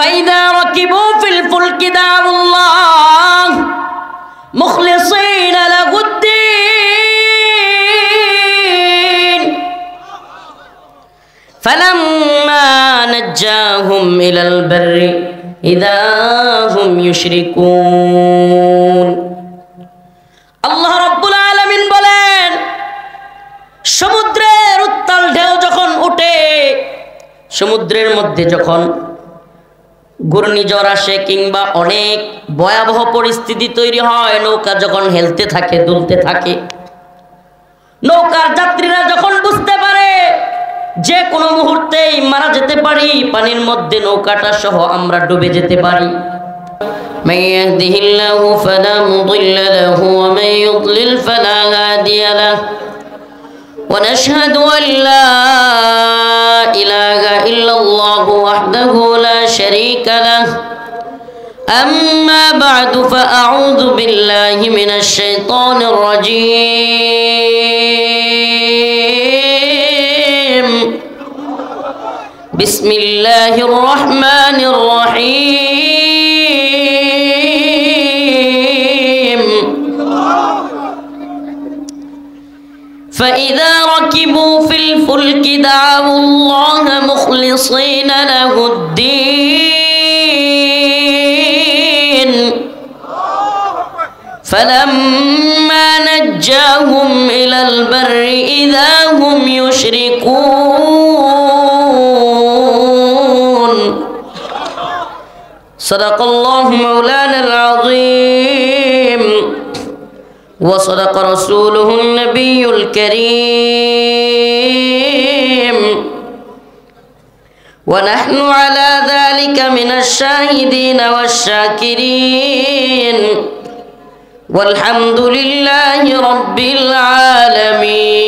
ফাইদা রাকিবু ফিল ফুলকি দাউল্লাহ মুখলিসিনা লাহুদ্দিন ফালাম্মা নাজ্জাহুম ইলাল বাররি ইযা হুম ইউশরিকুন। আল্লাহ রাব্বুল আলামিন বলেন, সমুদ্রের উত্তাল ঢেউ যখন ওঠে, সমুদ্রের মধ্যে যখন ঘূর্ণিঝড় আসে কিংবা অনেক ভয়াবহ পরিস্থিতি তৈরি হয়, নৌকা যখন হেলতে থাকে, দুলতে থাকে, নৌকার যাত্রীরা যখন বুঝতে পারে যে কোনো মুহূর্তেই মারা যেতে পারি, পানির মধ্যে নৌকাটা সহ আমরা ডুবে যেতে পারি, من يهده الله فلا مضل له ومن يضلل فلا هادي له ونشهد أن لا إله إلا الله وحده لا شريك له أما بعد فأعوذ بالله من الشيطان الرجيم بسم الله الرحمن الرحيم فإذا ركبوا في الفلك دعوا الله مخلصين له الدين فلما نجاهم إلى البر إذا هم يشركون صدق الله مولانا العظيم وصدق رسوله النبي الكريم ونحن على ذلك من الشاهدين والشاكرين والحمد لله رب العالمين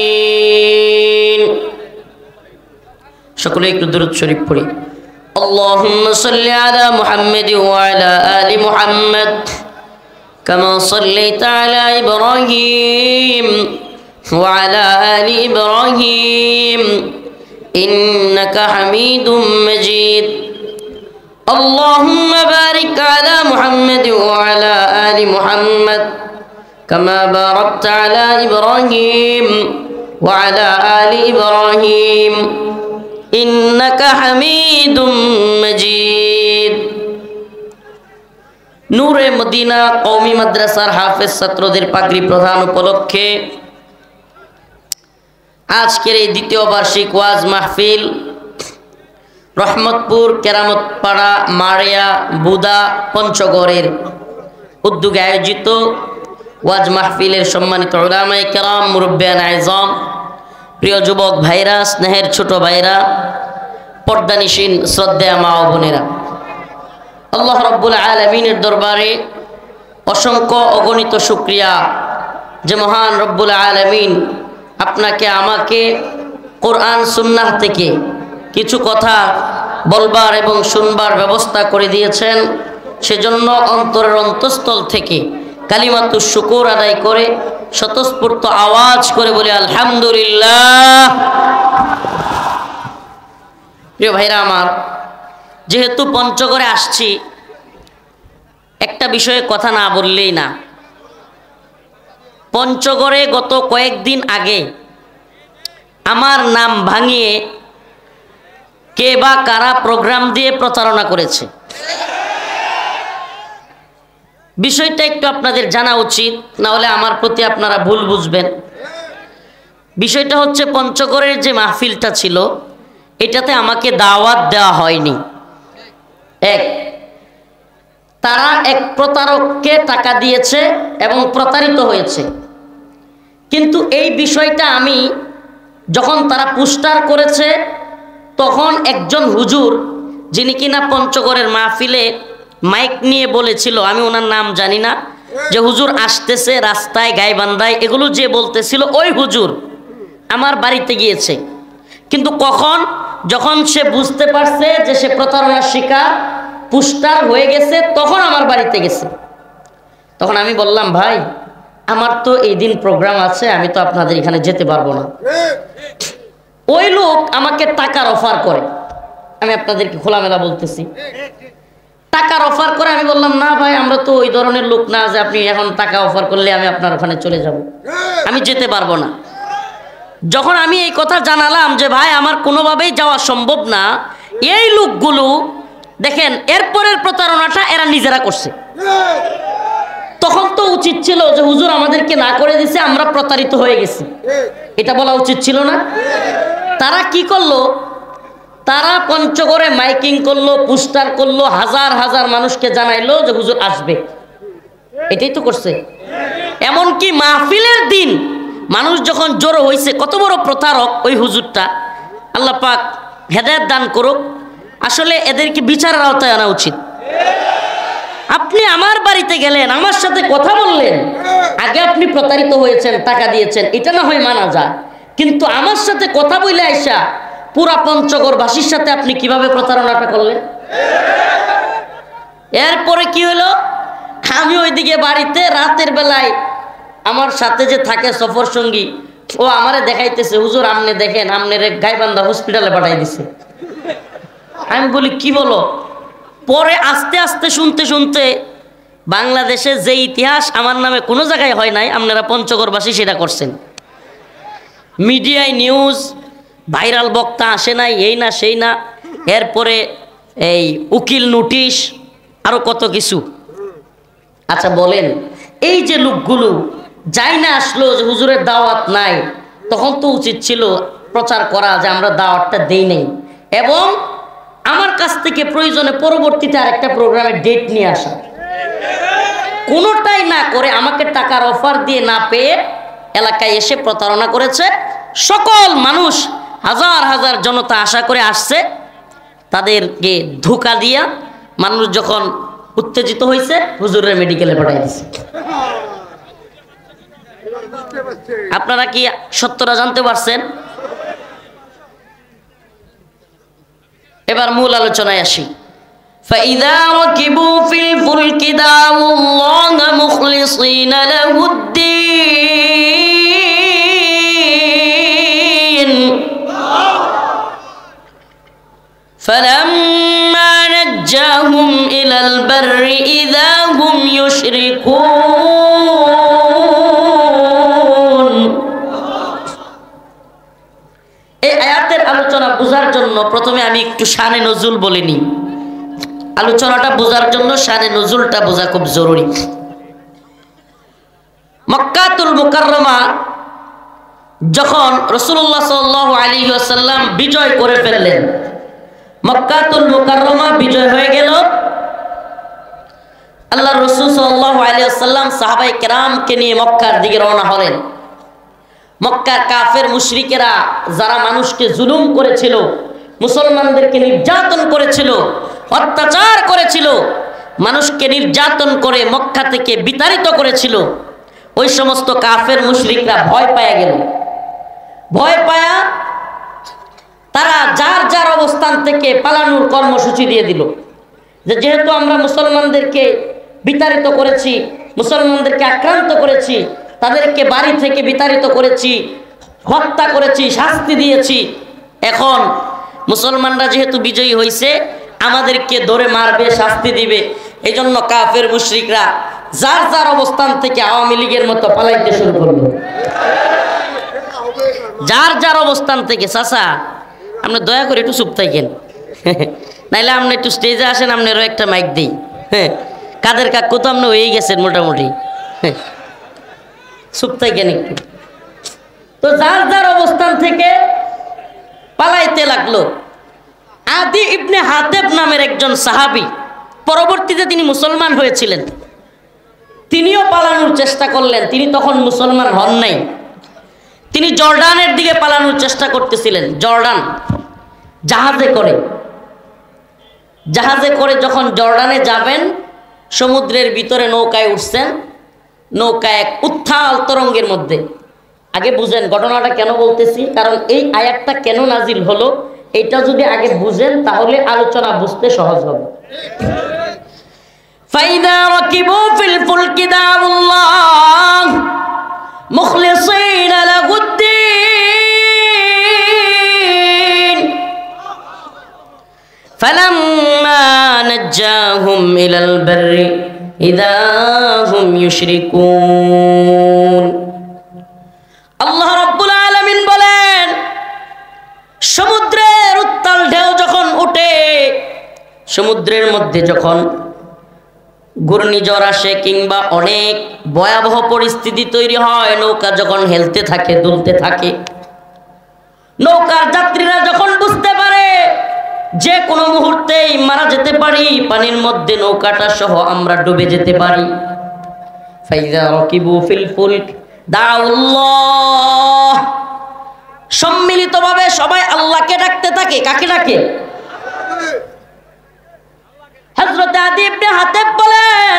সকলে একটু দরুদ শরীফ পড়ি। اللهم صل على محمد وعلى آل محمد كما صليت على إبراهيم وعلى آل إبراهيم إنك حميد مجيد اللهم بارك على محمد وعلى آل محمد كما باركت على إبراهيم وعلى آل إبراهيم إنك حميد مجيد নূরে মদিনা কওমি মাদ্রাসার হাফেজ ছাত্রদের পাগড়ি প্রদান উপলক্ষে আজকের এই দ্বিতীয় বার্ষিক ওয়াজ মাহফিল রহমতপুর কেরামতপাড়া মারিয়া বুদা পঞ্চগড়ের উদ্যোগে আয়োজিত ওয়াজ মাহফিলের সম্মানিত উলামায়ে কেরাম, মুরব্বিয়ান আযম, প্রিয় যুবক ভাইরা, স্নেহের ছোট ভাইরা, পর্দানিশীন শ্রদ্ধেয় মা ও বোনেরা, আল্লাহ রাব্বুল আলামিনের দরবারে অসংখ্য অগণিত শুকরিয়া যে মহান রব্বুল আলামিন আপনাকে আমাকে কোরআন সুন্নাহ থেকে কিছু কথা বলবার এবং শুনবার ব্যবস্থা করে দিয়েছেন। সেজন্য অন্তরের অন্তঃস্থল থেকে কালিমাতুশ শুকর আদায় করে স্বতঃস্ফূর্ত আওয়াজ করে বলি আলহামদুলিল্লাহ। প্রিয় ভাইরা আমার, যেহেতু পঞ্চগড়ে আসছি, একটা বিষয়ে কথা না বললেই না। পঞ্চগড়ে গত কয়েকদিন আগে আমার নাম ভাঙিয়ে কে বা কারা প্রোগ্রাম দিয়ে প্রচারণা করেছে, বিষয়টা একটু আপনাদের জানা উচিত, না হলে আমার প্রতি আপনারা ভুল বুঝবেন। বিষয়টা হচ্ছে, পঞ্চগড়ের যে মাহফিলটা ছিল এটাতে আমাকে দাওয়াত দেওয়া হয়নি। তারা এক প্রতারককে টাকা দিয়েছে এবং প্রতারিত হয়েছে। কিন্তু এই বিষয়টা আমি যখন তারা পোস্টার করেছে, তখন একজন হুজুর, যিনি কিনা পঞ্চগড়ের মাহফিলে মাইক নিয়ে বলেছিল, আমি ওনার নাম জানি না, যে হুজুর আসতেছে রাস্তায় গাইবান্ধায়, এগুলো যে বলতেছিল, ওই হুজুর আমার বাড়িতে গিয়েছে। কিন্তু কখন, যখন সে বুঝতে পারছে যে সে প্রতারণার শিকার, পোস্টার হয়ে গেছে, তখন আমার বাড়িতে গেছে। তখন আমি বললাম, ভাই আমার তো এই দিন প্রোগ্রাম আছে, আমি তো আপনাদের এখানে যেতে পারবো না। ওই লোক আমাকে টাকার অফার করে, আমি আপনাদেরকে খোলামেলা বলতেছি, টাকার অফার করে। আমি বললাম না ভাই, আমরা তো ওই ধরনের লোক না যে আপনি এখন টাকা অফার করলে আমি আপনার ওখানে চলে যাব, আমি যেতে পারবো না। যখন আমি এই কথা জানালাম যে ভাই আমার কোনোভাবেই যাওয়া সম্ভব না, এই লোকগুলো দেখেন এরপরের প্রতারণাটা এরা নিজেরা করছে। তখন তো উচিত ছিল যে হুজুর আমাদেরকে না করে দিছে, আমরা প্রতারিত হয়ে গেছি, এটা বলা উচিত ছিল না? তারা কি করলো? তারা পঞ্চগড়ে মাইকিং করলো, পোস্টার করলো, হাজার হাজার মানুষকে জানাইলো যে হুজুর আসবে, এটাই তো করছে। এমনকি মাহফিলের দিন মানুষ যখন জড়ো হয়েছে, কত বড় প্রতারক ওই হুজুরটা, আল্লাহ পাক হেদায়েত দান করুক। আসলে এদেরকে বিচারের আওতায় আনা উচিত। আপনি আমার বাড়িতে গেলেন, আমার সাথে কথা বললেন, আগে আপনি প্রতারিত হয়েছেন, টাকা দিয়েছেন, এটা না হয় মানা যায়, কিন্তু আমার সাথে কথা বলে আইসা পুরা পঞ্চগড়বাসীর সাথে আপনি কিভাবে প্রতারণাটা করলেন? এরপরে কি হলো, আমি ওইদিকে বাড়িতে রাতের বেলায় আমার সাথে যে থাকে সফর সঙ্গী, ও আমারে দেখাইতেছে হুজুর আপনি দেখেন আপনার গাইবান্ধা হসপিটালে পাঠাই দিছে। আমি বলি কি বলো? পরে আস্তে আস্তে শুনতে শুনতে বাংলাদেশে যে ইতিহাস আমার নামে কোনো জায়গায় হয় নাই, আপনারা পঞ্চগড়বাসী সেটা করছেন। মিডিয়ায় নিউজ, ভাইরাল বক্তা আসে নাই, এই না সেই না, এরপরে এই উকিল নোটিশ, আরো কত কিছু। আচ্ছা বলেন, এই যে লোকগুলো যাই না আসলো যে হুজুরের দাওয়াত নাই, তখন তো উচিত ছিল প্রচার করা যে আমরা দাওয়াতটা দেই নাই, এবং আমার কাছ থেকে প্রয়োজনে পরবর্তীতে আরেকটা প্রোগ্রামের ডেট নিয়ে আসা। কোনোটাই না করে আমাকে টাকার অফার দিয়ে না পেয়ে এলাকায় এসে প্রতারণা করেছে। সকল মানুষ, হাজার হাজার জনতা আশা করে আসছে, তাদেরকে ধোঁকা দিয়া মানুষ যখন উত্তেজিত হয়েছে হুজুরের মেডিকেলে পাঠাই দিচ্ছে। আপনারা কি সত্যটা জানতে পারছেন? এবার মূল আলোচনায় আসি। فَإِذَا رَكِبُوا فِي الْفُلْكِ دَعَوُا اللَّهَ مُخْلِصِينَ لَهُ الدِّينَ فَلَمَّا نَجَّاهُمْ إِلَى الْبَرِّ إِذَا هُمْ يُشْرِكُونَ। এই আয়াতের আলোচনা বোঝার জন্য প্রথমে আমি একটু শানে নজুল বলে নিই। আলোচনাটা বোঝার জন্য শানে নজুলটা বোঝা খুব জরুরি। মক্কাতুল মুকাররমা যখন রাসূলুল্লাহ সাল্লাল্লাহু আলাইহি ওয়াসাল্লাম বিজয় করে ফেললেন, মক্কাতুল মুকাররমা বিজয় হয়ে গেল, আল্লাহর রাসূল সাল্লাল্লাহু আলাইহি ওয়াসাল্লাম সাহাবায়ে কেরামকে নিয়ে মক্কার দিকে রওনা হলেন। মক্কার কাফের মুশরিকেরা যারা মানুষকে জুলুম করেছিল, মুসলমানদেরকে নির্যাতন করেছিল, অত্যাচার করেছিল, মানুষকে নির্যাতন করে মক্কা থেকে বিতাড়িত করেছিল, ওই সমস্ত কাফের মুশরিকরা ভয় পায়া গেল। ভয় পায়া তারা যার যার অবস্থান থেকে পালানোর কর্মসূচি দিয়ে দিল, যে যেহেতু আমরা মুসলমানদেরকে বিতাড়িত করেছি, মুসলমানদেরকে আক্রান্ত করেছি, তাদেরকে বাড়ি থেকে বিতাড়িত করেছি, হত্যা করেছি, শাস্তি দিয়েছি, এখন মুসলমানরা যেহেতু বিজয়ী হয়েছে আমাদেরকে ধরে মারবে, শাস্তি দিবে, এই জন্য কাফের মুশরিকরা যার যার অবস্থান থেকে আওয়ামী লীগের মতো পালাইতে শুরু করলো। যার যার অবস্থান থেকে। চাচা আপনি দয়া করে একটু চুপ থাকেন, নাইলে আপনি একটু স্টেজে আসেন, আপনারও একটা মাইক দিই। হ্যাঁ, কাদের কাকু তো আপনি হয়েই গেছেন মোটামুটি, চুপ থাকেন একটু। তো যার যার অবস্থান থেকে পালাইতে লাগলো। আদি ইবনে হাতেব নামের একজন সাহাবী, পরবর্তীতে তিনি মুসলমান হয়েছিলেন, তিনিও পালানোর চেষ্টা করলেন। তিনি তখন মুসলমান হন নাই, তিনি জর্ডানের দিকে পালানোর চেষ্টা করতেছিলেন। জর্ডান জাহাজে করে যখন জর্ডানে যাবেন, সমুদ্রের ভিতরে নৌকায় উঠছেন, নৌকা এক উত্থাল তরঙ্গের মধ্যে। আগে বুঝেন ঘটনাটা কেন বলতেছি, কারণ এই আয়াতটা কেন নাজিল হলো এটা যদি আগে বুঝেন তাহলে আলোচনা বুঝতে সহজ হবে। ফাইদা রাকিবু ফিল ফুলকি দাউল্লাহ মুখলিসিনা লাহুদ্দিন ফালাম্মা نجاهم إلى البر إذا هم يشركون আল্লাহ রাব্বুল আলামিন বলেন, সমুদ্রের উত্তাল ঢেউ যখন ওঠে, সমুদ্রের মধ্যে যখন ঘূর্ণিঝড় আসে কিংবা অনেক ভয়াবহ পরিস্থিতি তৈরি হয়, নৌকা যখন হেলতে থাকে, দুলতে থাকে, নৌকার যাত্রীরা যখন বুঝতে পারে যে কোনো মুহূর্তেই মারা যেতে পারি, পানির মধ্যে নৌকাটা সহ আমরা ডুবে যেতে পারি, ফাইযা রাকিবু ফিল ফুলক দাউল্লাহ, সম্মিলিতভাবে সবাই আল্লাহকে ডাকতে থাকে। কাকে ডাকে? হযরত আদী ইবনে হাতেব বলেন,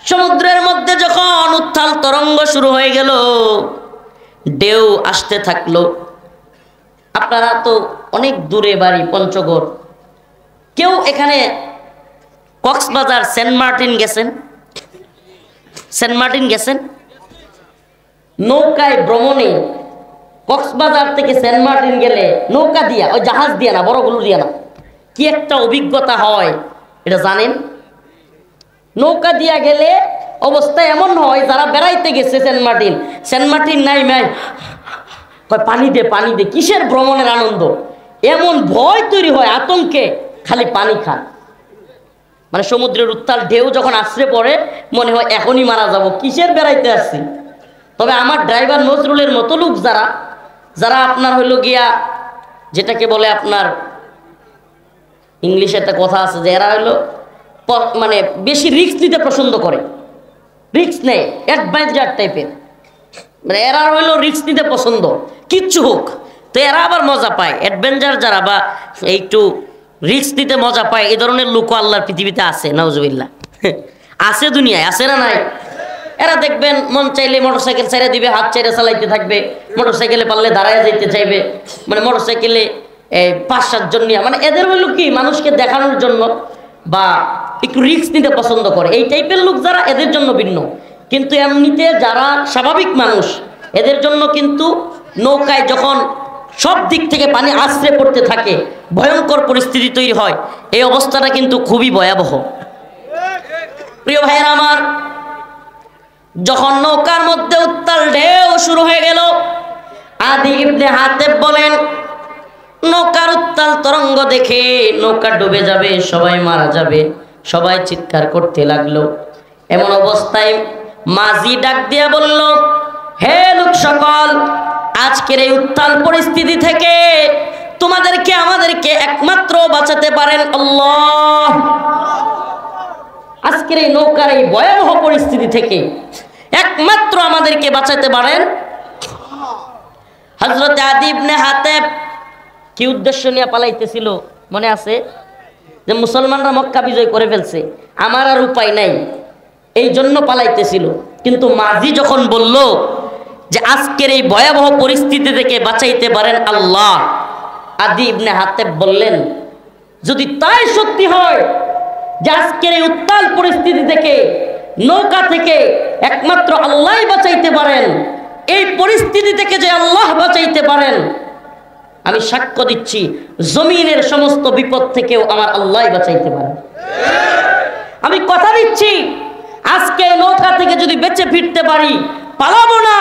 সমুদ্রের মধ্যে যখন উত্তাল তরঙ্গ শুরু হয়ে গেল, ঢেউ আসতে থাকলো। আপনারা তো অনেক দূরে বাড়ি, পঞ্চগড়, কেউ এখানে কক্সবাজার সেন্ট মার্টিন গেছেন? সেন্ট মার্টিন গেছেন? নৌকায় ভ্রমণে কক্সবাজার থেকে সেন্ট মার্টিন গেলে নৌকা দিয়া, ওই জাহাজ দিয়া না, বড়গুলো দিয়া না, কি একটা অভিজ্ঞতা হয় এটা জানেন? নৌকা দিয়া গেলে অবস্থা এমন হয়, যারা বেড়াইতে গেছে সেন্ট মার্টিন নাই নাই পানি দে পানি দে, কিসের ভ্রমণের আনন্দ, এমন ভয় তৈরি হয়, আতঙ্কে খালি পানি খান। মানে সমুদ্রের উত্তাল ঢেউ যখন আছড়ে পড়ে মনে হয় এখনই মারা যাব, কিসের বেড়াইতে আসছি। তবে আমার ড্রাইভার নজরুলের মতো লোক যারা যারা আপনার হইল গিয়া, যেটাকে বলে আপনার ইংলিশে একটা কথা আছে যে এরা হইলো মানে বেশি রিস্ক নিতে পছন্দ করে, রিস্ক নেই, অ্যাডভেঞ্চার টাইপের, মানে এরা হইলো রিস্ক নিতে পছন্দ, কিচ্ছু হোক, তো এরা আবার মজা পায়। অ্যাডভেঞ্চার যারা বা একটু রিস্ক নিতে মজা পায়, এই ধরনের লোকও আল্লাহর পৃথিবীতে আছে, নাউজুবিল্লাহ, আছে দুনিয়ায়, আছে না নাই? এরা দেখবেন মন চাইলে মোটরসাইকেল ছেড়ে দিবে, হাত ছেড়ে চালাইতে থাকবে, মোটরসাইকেলে পারলে দাঁড়ায় যাইতে চাইবে, মানে মোটরসাইকেলে 5-7 জন নিয়ে, মানে এদের হইল কি মানুষকে দেখানোর জন্য বা একটু রিস্ক নিতে পছন্দ করে। এই টাইপের লোক যারা, এদের জন্য ভিন্ন। কিন্তু এমনিতে যারা স্বাভাবিক মানুষ, এদের জন্য কিন্তু নৌকায় যখন সব দিক থেকে পানি আছড়ে পড়তে থাকে, ভয়ঙ্কর পরিস্থিতি তৈরি হয়, এই অবস্থাটা কিন্তু খুবই ভয়াবহ। প্রিয় ভাইয়েরা আমার, যখন নৌকার মধ্যে উত্তাল ঢেউ শুরু হয়ে গেল, আদী ইবনে হাতেব বলেন, নৌকার উত্তাল তরঙ্গ দেখে নৌকা ডুবে যাবে, সবাই মারা যাবে, সবাই চিৎকার করতে লাগলো। এমন অবস্থায় মাঝি ডাক দিয়া বলল, হে লোক সকল, আজকের এই উত্তাল পরিস্থিতি থেকে তোমাদেরকে আমাদেরকে একমাত্র বাঁচাতে পারেন আল্লাহ। আজকের এই নৌকার এই ভয়াবহ পরিস্থিতি থেকে একমাত্র আমাদেরকে বাঁচাতে পারেন। হযরত আদী ইবনে হাতেব কি উদ্দেশ্য নিয়ে পালাইতেছিল মনে আছে? যে মুসলমানরা মক্কা বিজয় করে ফেলছে, আমার আর উপায় নাই, এই জন্য পালাইতেছিল। কিন্তু মাঝি যখন বলল যে আজকের এই ভয়াবহ পরিস্থিতি থেকে বাঁচাইতে পারেন আল্লাহ, আদী ইবনে হাতেব বললেন, যদি তাই সত্যি হয় যে আজকের এই উত্তাল পরিস্থিতি থেকে, নৌকা থেকে একমাত্র আল্লাহই বাঁচাইতে পারেন, এই পরিস্থিতি থেকে যে আল্লাহ বাঁচাইতে পারেন, আমি সাক্ষ্য দিচ্ছি জমিনের সমস্ত বিপদ থেকেও আমার আল্লাহই বাঁচাইতে পারেন। আমি কথা দিচ্ছি, আজকে নৌকা থেকে যদি বেঁচে ফিরতে পারি, পালাবো না।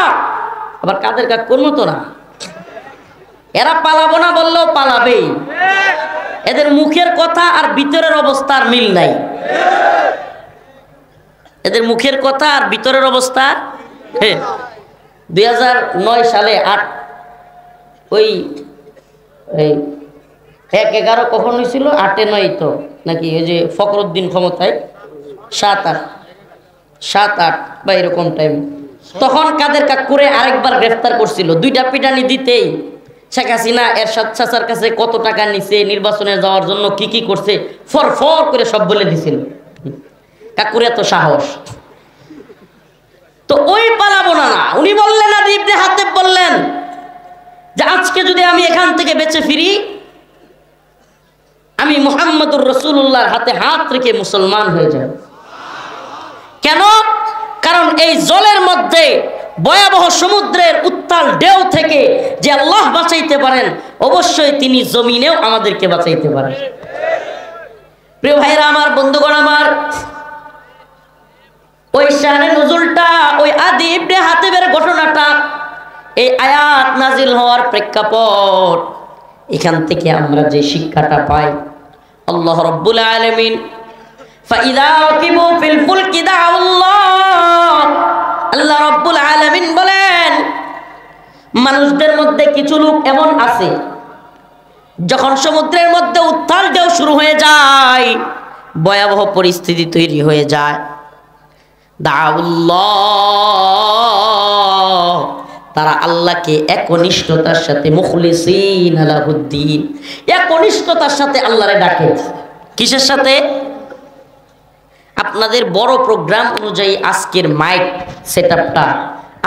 আবার কাদের কাজ করবো তো না, এরা পালাবো না বললেও পালাবেই। এদের মুখের কথা আর ভিতরের অবস্থার মিল নাই, এদের মুখের কথা আর ভিতরের অবস্থা। 2009 সালে 1/11 কখন হয়েছিল? 8-9 তো নাকি, ওই যে ফখরুদ্দিন ক্ষমতায়, 7-8 বা এরকম টাইম। তখন কাদের কাকুরে আরেকবার গ্রেফতার করছিল, 2টা পিটানি দিতেই শেখ হাসিনা এরশাদ চাচার কাছে কত টাকা নিছে, নির্বাচনে যাওয়ার জন্য কি কি করছে, ফর করে সব বলে দিছিল। কাকুরে এত সাহস, তো ওই পালাবো না। উনি বললেন, আদী ইবনে হাতেব বললেন যে আজকে যদি আমি এখান থেকে বেঁচে ফিরি, আমি মুহাম্মদুর রাসূলুল্লাহর হাতে হাত রেখে মুসলমান হয়ে যাব। কেন? কারণ এই জলের মধ্যে ভয়াবহ সমুদ্রের উত্তাল ঢেউ থেকে যে আল্লাহ বাঁচাইতে পারেন, অবশ্যই তিনি জমিনেও আমাদেরকে বাঁচাইতে পারেন। প্রিয় ভাইরা আমার, বন্ধুগণ আমার, ওই শানে নুজুলটা, ওই আদি ইবনে হাতিমের ঘটনাটা, এই আয়াত নাজিল হওয়ার প্রেক্ষাপট, এখান থেকে আমরা যে শিক্ষাটা পাই, আল্লাহ রাব্বুল আলামিন ফাইদা রাকিবু ফিল ফুলকি দাআল্লাহ, আল্লাহ রাব্বুল আলামিন বলেন মানুষদের মধ্যে কিছু লোক এমন আছে যখন সমুদ্রের মধ্যে উত্তাল ঢেউ শুরু হয়ে যায়, ভয়াবহ পরিস্থিতি তৈরি হয়ে যায়, দাআল্লাহ, তারা আল্লাহকে একনিষ্ঠতার সাথে, মুখলিসিন লাহুদ্দিন, একনিষ্ঠতার সাথে আল্লাহরে ডাকে। কিসের সাথে? আপনাদের বড় প্রোগ্রাম অনুযায়ী আজকের মাইক সেটআপটা,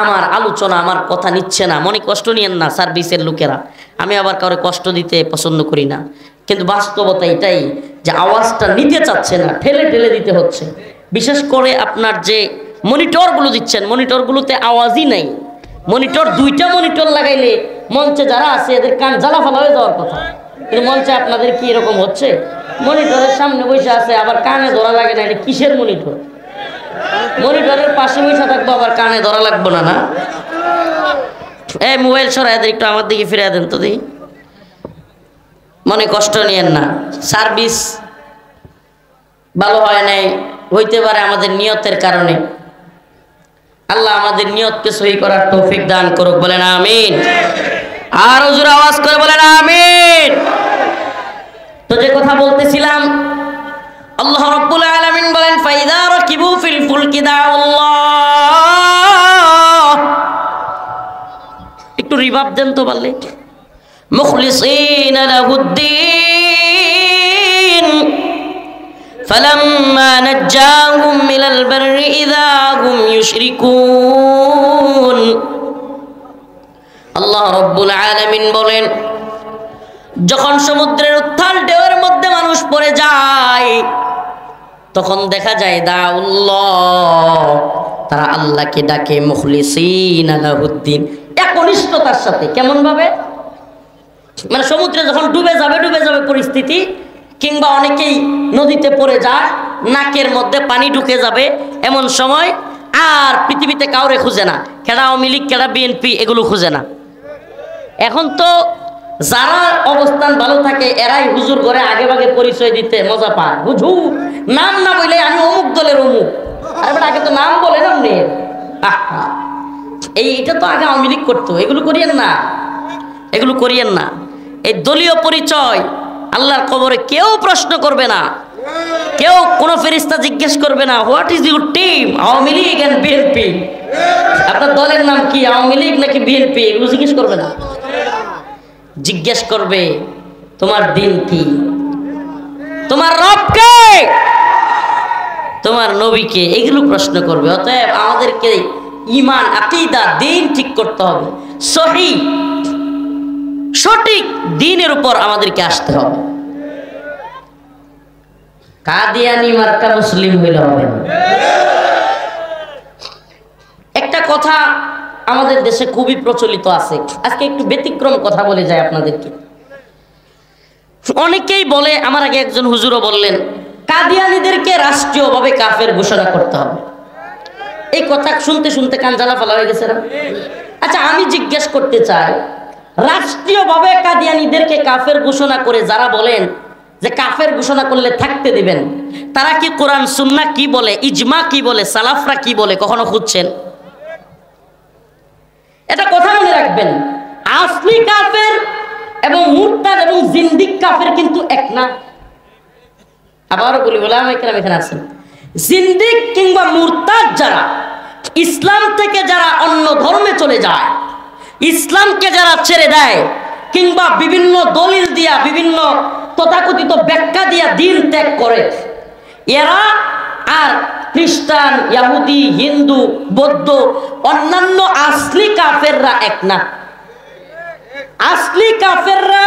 আমার আলোচনা, আমার কথা নিচ্ছে না, মনে কষ্ট নিয়েন না সার্ভিসের লোকেরা, আমি আবার কাউকে কষ্ট দিতে পছন্দ করি না, কিন্তু বাস্তবতা এটাই যে আওয়াজটা নিতে চাচ্ছে না, ঠেলে ঠেলে দিতে হচ্ছে। বিশেষ করে আপনার যে মনিটরগুলো দিচ্ছেন, মনিটরগুলোতে আওয়াজই নাই। মনিটর, দুইটা মনিটর লাগাইলে মঞ্চে যারা আছে এদের কান জ্বালাফালা হয়ে যাওয়ার কথা, কিন্তু মঞ্চে আপনাদের কি এরকম হচ্ছে? মনিটরের সামনে বসে আছে, আবার কানে ধরা লাগে না, এটা কিসের মনিটর? মনিটরের পাশে বসে থাকবো, আবার কানে ধরা লাগবো না? না, এই মোবাইল সরাই দেন, একটু আমার দিকে ফিরে দেন তো দেখি। মনে কষ্ট নিয়েন না, সার্ভিস ভালো হয় নাই, হইতে পারে আমাদের নিয়তের কারণে। আল্লাহ আমাদের নিয়তকে সহি করার তৌফিক দান করুক, বলেন আমিন। আর হুজুর আওয়াজ করে বলেন আমিন। তো যে কথা বলতেছিলাম, আল্লাহ রাব্বুল আলামিন বলেন ফাইদা রাকিবু ফিল ফুলকি দাআল্লাহ, একটু রিভাব দেন তো পারলে, মুখলিসিন লাহুদ্দিন ফালাম্মা নাজ্জাহুম মিনাল বাররি ইযা হুম ইউশরিকুন। আল্লাহ রাব্বুল আলামিন বলেন যখন সমুদ্রের উত্তাল ঢেউয়ের মধ্যে মানুষ পড়ে যায়, তখন দেখা যায় দাউল্লাহ, তারা আল্লাহকে ডাকে মুখলিসিন লাহুদ্দিন, একনিষ্ঠতার সাথে। কেমন ভাবে? মানে সমুদ্রে যখন ডুবে যাবে পরিস্থিতি, কিংবা অনেকেই নদীতে পড়ে যায়, নাকের মধ্যে পানি ঢুকে যাবে, এমন সময় আর পৃথিবীতে কাউরে খুঁজে না, কেডা আওয়ামী লীগ, কেডা বিএনপি, এগুলো খুঁজে না। এখন তো যারা অবস্থান ভালো থাকে এরাই হুজুর করে আগে ভাগে পরিচয় দিতে মজা পায়। হুজুর নাম না বললে আমি অমুক দলের অমুক, আরে আগে তো নাম বলে না। এইটা তো আগে আওয়ামী লীগ করতো, এগুলো করিয়েন না, এগুলো করিয়েন না। এই দলীয় পরিচয় আল্লাহর কবরে কেউ প্রশ্ন করবে না, কেউ কোনো ফেরেশতা জিজ্ঞেস করবে না what is your team, Awami League and BNP, আপনার দলের নাম কি, আওয়ামী লীগ নাকি বিএনপি, এগুলো জিজ্ঞেস করবে না। জিজ্ঞেস করবে তোমার দিন কি, তোমার রবকে, তোমার নবীকে, এগুলো প্রশ্ন করবে। অতএব আমাদেরকে ঈমান, আকীদা, দিন ঠিক করতে হবে, সঠিক দিনের উপর আমাদেরকে আসতে হবে। কাদিয়ানি মার্কা মুসলিম হইলে হবে না। একটা কথা আমাদের দেশে খুবই প্রচলিত আছে, আজকে একটু ব্যতিক্রম কথা বলে যায় আপনাদেরকে। অনেকেই বলে, আমার আগে একজন হুজুরও বললেন, কাদিয়ানীদেরকে রাষ্ট্রীয়ভাবে কাফের ঘোষণা করতে হবে। এই কথা শুনতে শুনতে কান জ্বালা ফেলা হয়ে গেছে না? আচ্ছা, আমি জিজ্ঞেস করতে চাই, রাষ্ট্রীয়ভাবে কাদিয়ানীদেরকে কাফের ঘোষণা করে যারা বলেন যে কাফের ঘোষণা করলে থাকতে দিবেন, তারা কি কোরআন সুন্নাহ কি বলে, ইজমা কি বলে, সালাফরা কি বলে কখনো খুঁজছেন? এটা কথা মনে রাখবেন, আসলি কাফের এবং মুরতাদ এবং জিন্দিক কাফের কিন্তু এক না। আবারও বলি, ওলামায়ে কেরাম এখানে আছেন, জিন্দিক কিংবা মুরতাদ যারা, ইসলাম থেকে যারা অন্য ধর্মে চলে যায়, ইসলামকে যারা ছেড়ে দেয়, কিংবা বিভিন্ন দলিল দিয়া, বিভিন্ন তথাকথিত ব্যাখ্যা দিয়া দিন ত্যাগ করে, এরা আর খ্রিস্টান, ইহুদি, হিন্দু, বৌদ্ধ, অন্যান্য আসলি কাফেররা এক না। আসলি কাফেররা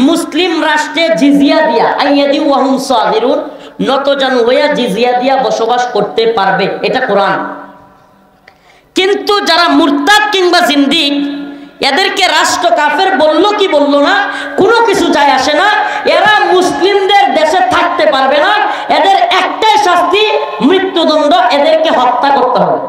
মুসলিম রাষ্ট্রে জিজিয়া দিয়া, আইয়াদি ওয়াহুম সাগিরুন, নতজানু হইয়া জিজিয়া দিয়া বসবাস করতে পারবে, এটা কোরআন। কিন্তু যারা মুরতাদ কিংবা জিন্দিক, এদেরকে রাষ্ট্র কাফের বললো কি বললো না, কোনো কিছু যায় আসে না। এরা মুসলিমদের দেশে থাকতে পারবে না। এদের একটাই শাস্তি, মৃত্যুদণ্ড। এদেরকে হত্যা করতে হবে।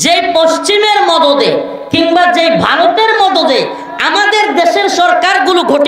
যে পশ্চিমের মদদে কিংবা যে ভারতের মদদে আমাদের দেশের সরকারগুলো ঘটে